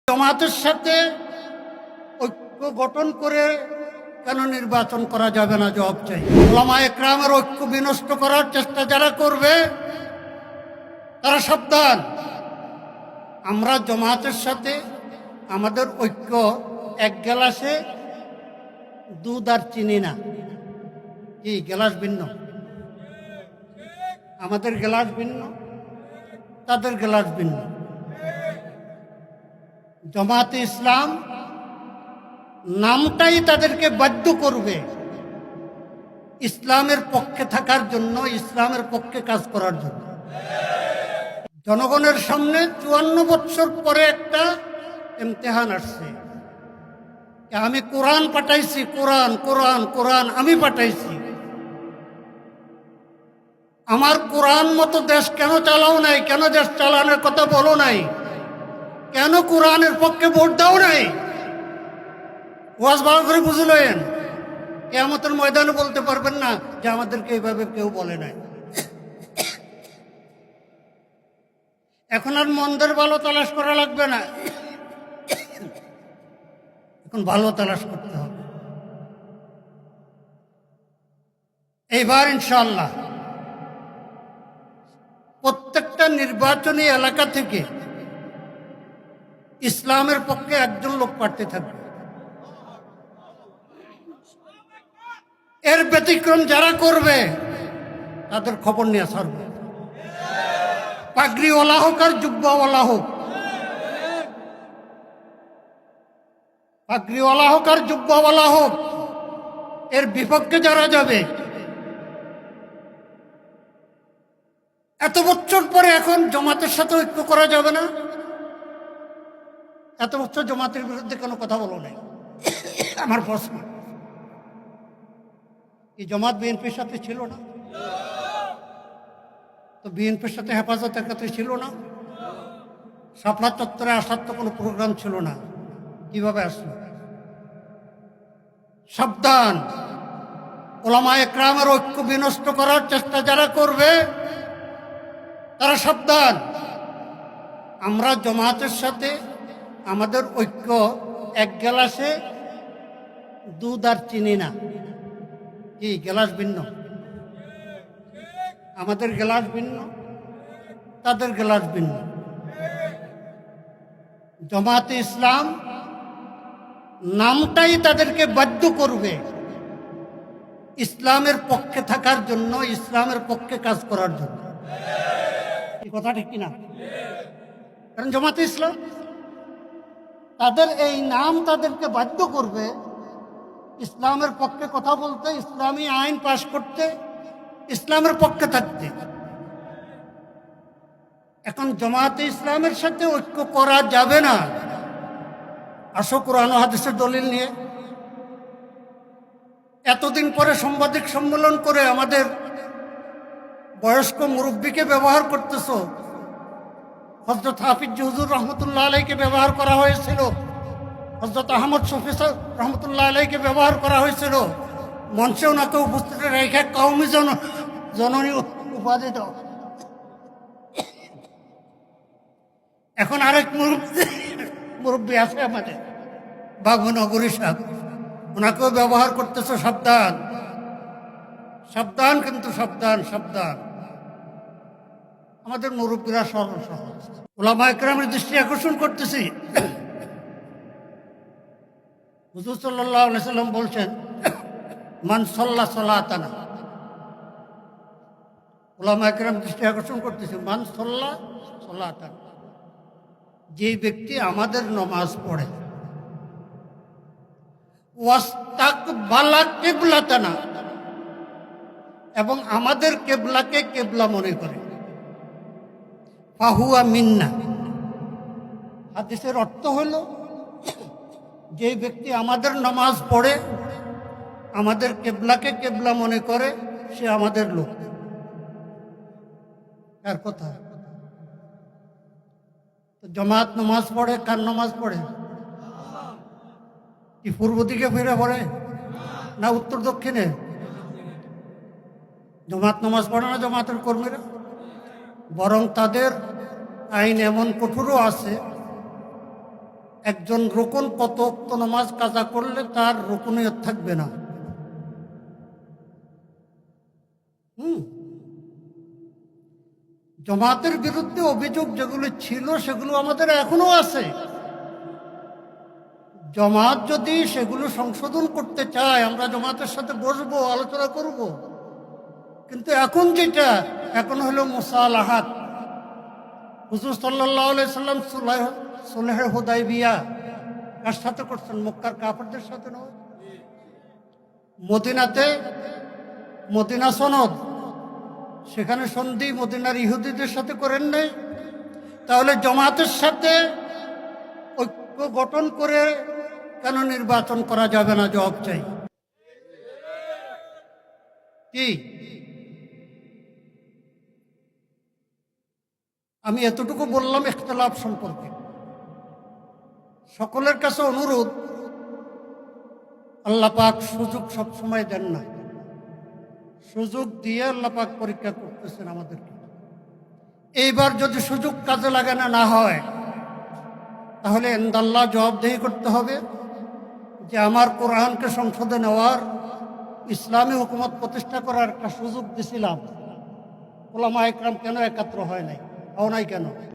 জামাতের সাথে ঐক্য গঠন করে কেন নির্বাচন করা যাবে না? জবাব চাই। ওলামায়ে কেরামের ঐক্য বিনষ্ট করার চেষ্টা যারা করবে তারা সাবধান। আমরা জামাতের সাথে আমাদের ঐক্য এক গ্লাসে দুধ আর চিনি না। কি গ্লাস ভিন্ন, আমাদের গ্লাস ভিন্ন, তাদের গ্লাস ভিন্ন। জামাতে ইসলাম নামটাই তাদেরকে বাধ্য করবে ইসলামের পক্ষে থাকার জন্য, ইসলামের পক্ষে কাজ করার জন্য। জনগণের সামনে ৫৪ বছর পরে একটা ইমতিহান আসছে। আমি কোরআন পাঠাইছি, কোরআন কোরআন কোরআন আমি পাঠাইছি। আমার কোরআন মতো দেশ কেন চালাও নাই? কেন দেশ চালানোর কথা বলো নাই? কেন কোরআনের পক্ষে ভোট দাও নাই? ওয়াজ ভালো করে বুঝলেন। কিয়ামতের ময়দানে বলতে পারবেন না যে আমাদেরকে এইভাবে কেউ বলে নাই। এখন আর মন্দের ভালো তালাশ করা লাগবে না, এখন ভালো তালাশ করতে হবে। এইবার ইনশাআল্লাহ প্রত্যেকটা নির্বাচনী এলাকা থেকে ইসলামের পক্ষে একজন লোক প্রার্থী থাকবে। এর ব্যতিক্রম যারা করবে তাদের খবর নিয়ে ছাড়বে। পাগড়িওয়ালা হোক আর জুব্বাওয়ালা হোক, পাগড়িওয়ালা হোক আর জুব্বাওয়ালা হোক, এর বিপক্ষে যারা যাবে। এত বছর পরে এখন জামাতের সাথে ঐক্য করা যাবে না? এত বছর জামাতের বিরুদ্ধে কেন কথা বলো নাই? আমার প্রশ্ন। এই জামাত বিএনপির সাথে ছিল না? তো বিএনপির সাথে হেফাজত একত্রে ছিল না? শাপলা চত্বরে আসার তো কোনো প্রোগ্রাম ছিল না, কিভাবে আসলো? সাবধান, ওলামায়ে কেরামের ঐক্য বিনষ্ট করার চেষ্টা যারা করবে তারা সাবধান। আমরা জামাতের সাথে আমাদের ঐক্য এক গ্লাসে দুধ আর চিনি না। কি গ্লাস ভিন্ন, আমাদের গ্লাস ভিন্ন, তাদের গ্লাস ভিন্ন। জামাতে ইসলাম নামটাই তাদেরকে বাধ্য করবে ইসলামের পক্ষে থাকার জন্য, ইসলামের পক্ষে কাজ করার জন্য। এই কথা ঠিক কিনা? কারণ জামাতে ইসলাম, তাদের এই নাম তাদেরকে বাধ্য করবে ইসলামের পক্ষে কথা বলতে, ইসলামী আইন পাশ করতে, ইসলামের পক্ষে থাকতে। এখন জামাতে ইসলামের সাথে ঐক্য করা যাবে না। আসো কোরআন ও হাদিসের দলিল নিয়ে। এতদিন পরে সাংবাদিক সম্মেলন করে আমাদের বয়স্ক মুরব্বীকে ব্যবহার করতেছ। হযরত হাফিজ হুজুর রহমতুল্লাহ আলাইকে ব্যবহার করা হয়েছিল, হযরত আহমদ শফি রহমতুল্লাহ আলাইকে ব্যবহার করা হয়েছিল। মঞ্চে ওনাকে উপস্থিত রেখে কওমি জননী উপাধি দাও। এখন আরেক মুরব্বী আছে আমাদের বাবুনগরী সাহেব, ওনাকেও ব্যবহার করতেছ। সাবধান, সাবধান, কিন্তু সাবধান, সাবধান। আমাদের মুরব্বীরা সরল সহজ। ওলামায়ে কেরামের দৃষ্টি আকর্ষণ করতেছি। হুজুর সাল্লাল্লাহু আলাইহি সাল্লাম বলছেন, মান সাল্লা সালাতানা। ওলামায়ে কেরাম দৃষ্টি আকর্ষণ করতেছে, মান সাল্লা সালাতানা, যে ব্যক্তি আমাদের নামাজ পড়ে, ওয়াস্তাকবালা কিবলাতানা, এবং আমাদের কেবলাকে কেবলা মনে করে, ফাহুয়া মিন্না। হাদিসের অর্থ হলো, যে ব্যক্তি আমাদের নামাজ পড়ে, আমাদের কেবলাকে কেবলা মনে করে, সে আমাদের লোক। কার কথা? জামাত নামাজ পড়ে, কার নামাজ পড়ে? কি পূর্ব দিকে ফিরে পড়ে না উত্তর দক্ষিণে? জামাত নামাজ পড়ে না জামাতের কর্মীরা? বরং তাদের আইন এমন কঠোরও আছে একজন রুকুন কত ওয়াক্ত নামাজ কাজা করলে তার রুকুনিয়ত থাকবে না। জামাতের বিরুদ্ধে অভিযোগ যেগুলো ছিল সেগুলো আমাদের এখনো আছে। জামাত যদি সেগুলো সংশোধন করতে চায়, আমরা জামাতের সাথে বসবো, আলোচনা করব। কিন্তু এখন যেটা এখন হলো মুসালাহাত। হুজুর সাল্লাল্লাহু আলাইহি সাল্লাম সুলহে হুদাইবিয়া কার সাথে করছেন? মক্কার কাফেরদের সাথে নয়। মদিনাতে মদিনা সনদ, সেখানে সন্ধি মদিনার ইহুদিদের সাথে করেন নাই। তাহলে জামাতের সাথে ঐক্য গঠন করে কেন নির্বাচন করা যাবে না? জবাব চাই। কি আমি এতটুকু বললাম ইখতিলাফ সম্পর্কে। সকলের কাছে অনুরোধ, আল্লাহ পাক সুযোগ সবসময় দেন না, সুযোগ দিয়ে আল্লাহ পাক পরীক্ষা করতেছেন আমাদেরকে। এইবার যদি সুযোগ কাজে লাগানো না হয়, তাহলে ইনশাআল্লাহ জবাবদেহি করতে হবে যে আমার কোরআনকে সংসদে নেওয়ার, ইসলামী হুকুমত প্রতিষ্ঠা করার একটা সুযোগ দিছিলাম, ওলামা একরাম কেন একাত্র হয় নাই কেন?